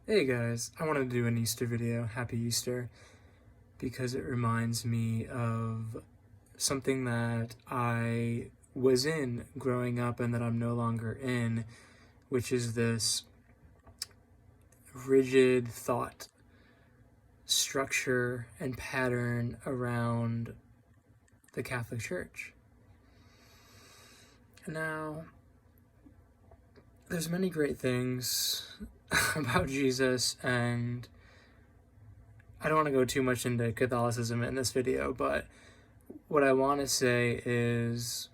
Hey guys, I wanted to do an Easter video, Happy Easter, because it reminds me of something that I was in growing up and that I'm no longer in, which is this rigid thought structure and pattern around the Catholic Church. Now, there's many great things about Jesus, and I don't want to go too much into Catholicism in this video, but what I want to say is,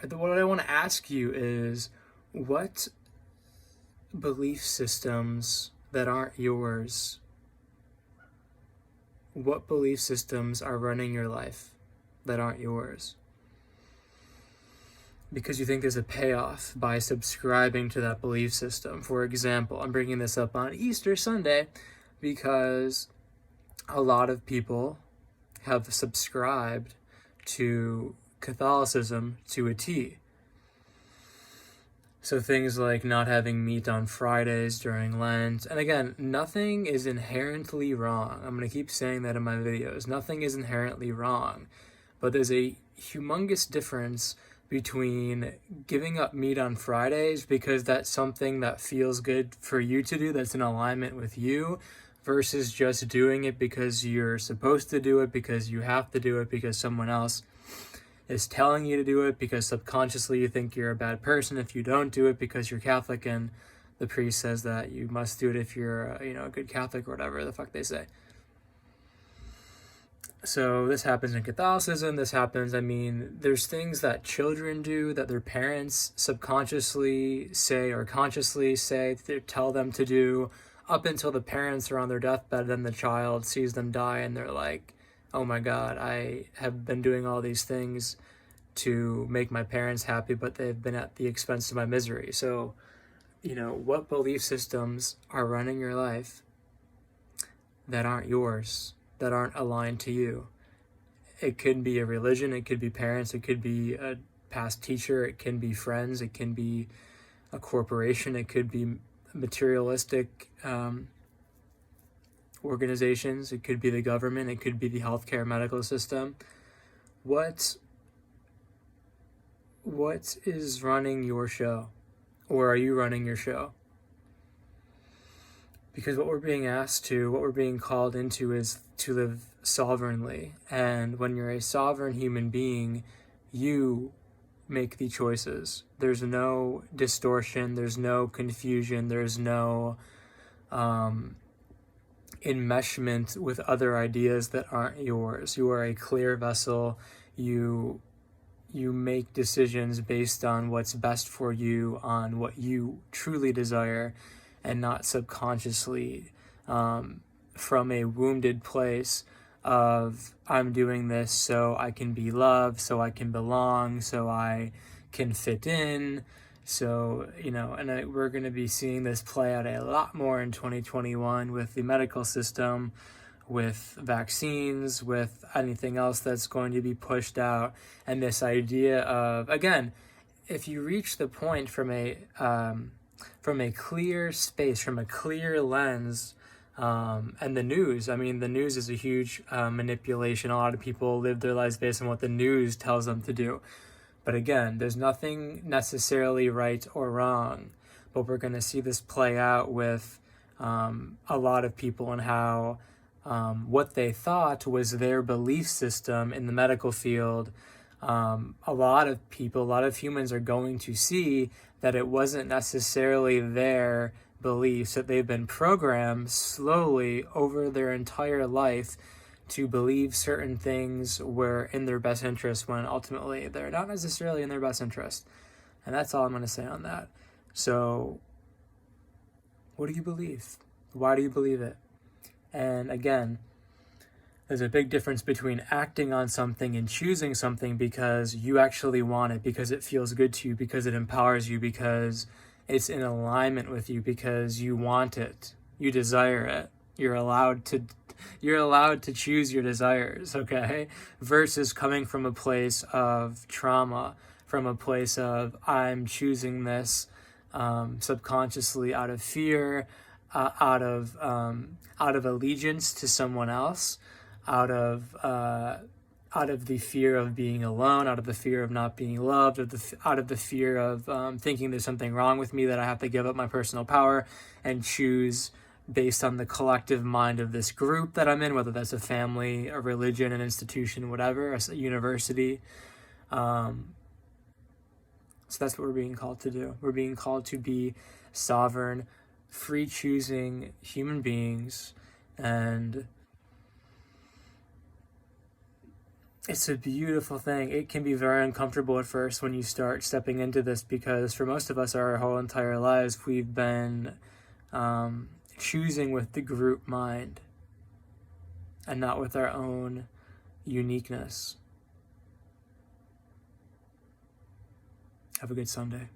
what I want to ask you is, what belief systems that aren't yours, what belief systems are running your life that aren't yours? Because you think there's a payoff by subscribing to that belief system. For example, I'm bringing this up on Easter Sunday because a lot of people have subscribed to Catholicism to a T. So things like not having meat on Fridays during Lent. And again, nothing is inherently wrong. I'm going to keep saying that in my videos. Nothing is inherently wrong. But there's a humongous difference between giving up meat on Fridays because that's something that feels good for you to do, that's in alignment with you, versus just doing it because you're supposed to do it, because you have to do it, because someone else is telling you to do it, because subconsciously you think you're a bad person if you don't do it because you're Catholic and the priest says that you must do it if you're a good Catholic or whatever the fuck they say. So this happens in Catholicism, there's things that children do that their parents subconsciously say or consciously say, they tell them to do, up until the parents are on their deathbed, then the child sees them die and they're like, oh my God, I have been doing all these things to make my parents happy, but they've been at the expense of my misery. So, what belief systems are running your life that aren't yours, that aren't aligned to you? It could be a religion, it could be parents, it could be a past teacher, it can be friends, it can be a corporation, it could be materialistic organizations, it could be the government, it could be the healthcare medical system. What is running your show? Or are you running your show? Because what we're being called into is to live sovereignly. And when you're a sovereign human being, you make the choices. There's no distortion, there's no confusion, there's no enmeshment with other ideas that aren't yours. You are a clear vessel. You make decisions based on what's best for you, on what you truly desire, and not subconsciously from a wounded place of, I'm doing this so I can be loved, so I can belong, so I can fit in. So, we're going to be seeing this play out a lot more in 2021 with the medical system, with vaccines, with anything else that's going to be pushed out. And this idea of, again, if you reach the point from a clear space, from a clear lens, and the news is a huge manipulation. A lot of people live their lives based on what the news tells them to do. But again, there's nothing necessarily right or wrong, but we're going to see this play out with a lot of people and how what they thought was their belief system in the medical field. A lot of humans are going to see that it wasn't necessarily their beliefs, that they've been programmed slowly over their entire life to believe certain things were in their best interest when ultimately they're not necessarily in their best interest. And that's all I'm going to say on that. So, what do you believe? Why do you believe it? And again, there's a big difference between acting on something and choosing something because you actually want it, because it feels good to you, because it empowers you, because it's in alignment with you, because you want it, you desire it. You're allowed to choose your desires, okay? Versus coming from a place of trauma, from a place of, I'm choosing this subconsciously out of fear, out of allegiance to someone else, out of the fear of being alone, out of the fear of not being loved, out of the fear of thinking there's something wrong with me, that I have to give up my personal power and choose based on the collective mind of this group that I'm in, whether that's a family, a religion, an institution, whatever, a university. So that's what we're being called to do. We're being called to be sovereign, free choosing human beings, and it's a beautiful thing. It can be very uncomfortable at first when you start stepping into this, because for most of us, our whole entire lives, we've been choosing with the group mind and not with our own uniqueness. Have a good Sunday.